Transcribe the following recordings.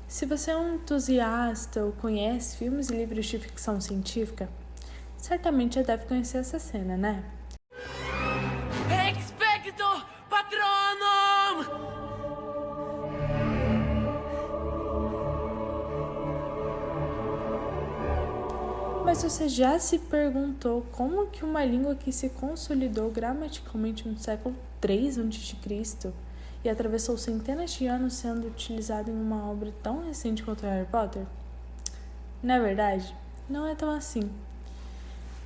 Se você é um entusiasta ou conhece filmes e livros de ficção científica, certamente já deve conhecer essa cena, né? Expecto Patronum! Mas você já se perguntou como que uma língua que se consolidou gramaticalmente no século III a.C. e atravessou centenas de anos sendo utilizada em uma obra tão recente quanto Harry Potter? Na verdade, não é tão assim.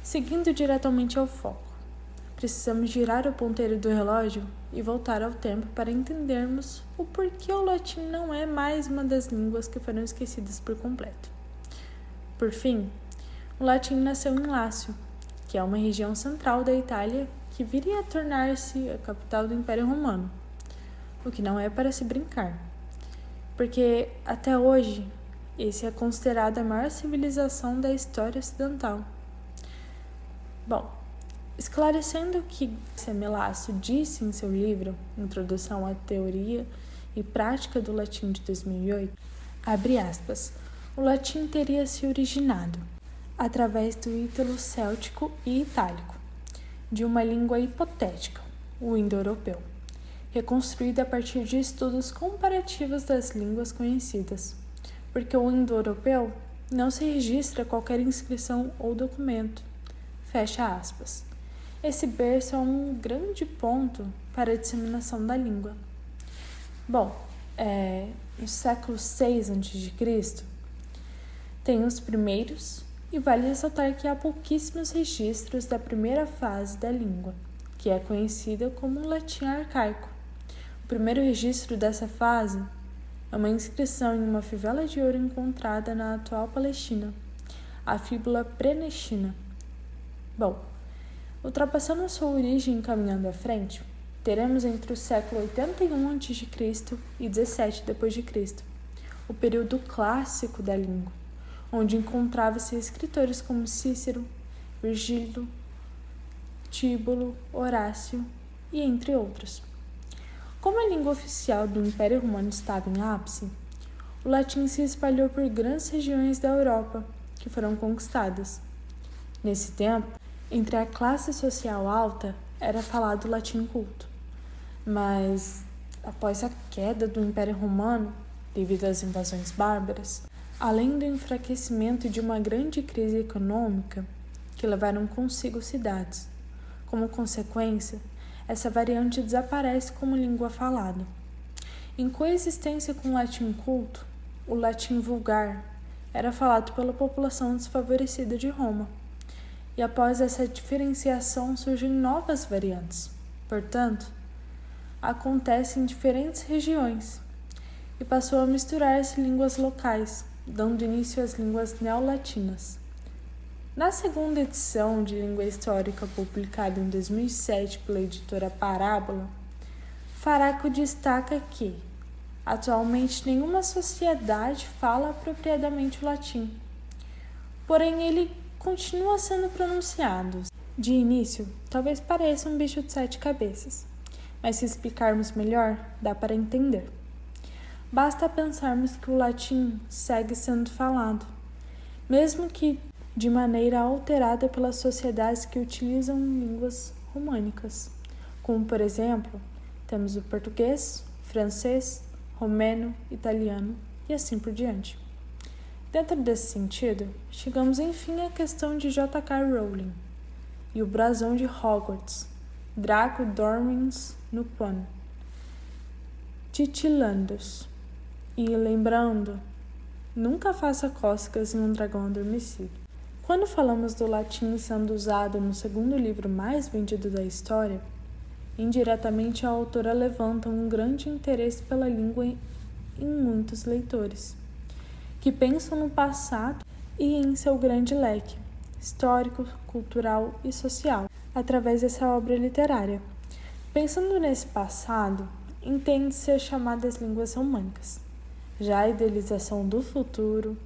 Seguindo diretamente ao foco, precisamos girar o ponteiro do relógio e voltar ao tempo para entendermos o porquê o latim não é mais uma das línguas que foram esquecidas por completo. Por fim, o latim nasceu em Lácio, que é uma região central da Itália que viria a tornar-se a capital do Império Romano, o que não é para se brincar, porque até hoje esse é considerado a maior civilização da história ocidental. Bom, esclarecendo o que Melácio disse em seu livro Introdução à Teoria e Prática do Latim de 2008, abre aspas, o latim teria se originado através do ítalo-céltico e itálico, de uma língua hipotética, o indo-europeu, reconstruída a partir de estudos comparativos das línguas conhecidas, porque o indo-europeu não se registra qualquer inscrição ou documento. Fecha aspas. Esse berço é um grande ponto para a disseminação da língua. Bom, no século VI a.C., tem os primeiros, e vale ressaltar que há pouquíssimos registros da primeira fase da língua, que é conhecida como o latim arcaico. O primeiro registro dessa fase é uma inscrição em uma fivela de ouro encontrada na atual Palestina, a fíbula Prenestina. Bom, ultrapassando sua origem e caminhando à frente, teremos entre o século 81 a.C. e 17 d.C., o período clássico da língua, onde encontrava-se escritores como Cícero, Virgílio, Tíbulo, Horácio e entre outros. Como a língua oficial do Império Romano estava em ápice, o latim se espalhou por grandes regiões da Europa que foram conquistadas. Nesse tempo, entre a classe social alta era falado o latim culto, mas após a queda do Império Romano, devido às invasões bárbaras, além do enfraquecimento de uma grande crise econômica que levaram consigo cidades. Como consequência, essa variante desaparece como língua falada. Em coexistência com o latim culto, o latim vulgar era falado pela população desfavorecida de Roma. E após essa diferenciação surgem novas variantes. Portanto, acontece em diferentes regiões e passou a misturar-se línguas locais, dando início às línguas neolatinas. Na segunda edição de Língua Histórica, publicada em 2007 pela editora Parábola, Faraco destaca que, atualmente, nenhuma sociedade fala apropriadamente o latim, porém ele continua sendo pronunciado. De início, talvez pareça um bicho de 7 cabeças, mas se explicarmos melhor, dá para entender. Basta pensarmos que o latim segue sendo falado, mesmo que de maneira alterada pelas sociedades que utilizam línguas românicas, como, por exemplo, temos o português, francês, romeno, italiano e assim por diante. Dentro desse sentido, chegamos enfim à questão de J.K. Rowling e o brasão de Hogwarts, Draco Dormiens Nuquan, Titilandus. E lembrando, nunca faça cócegas em um dragão adormecido. Quando falamos do latim sendo usado no segundo livro mais vendido da história, indiretamente a autora levanta um grande interesse pela língua em muitos leitores, que pensam no passado e em seu grande leque histórico, cultural e social, através dessa obra literária. Pensando nesse passado, entende-se as chamadas línguas românicas. Já a idealização do futuro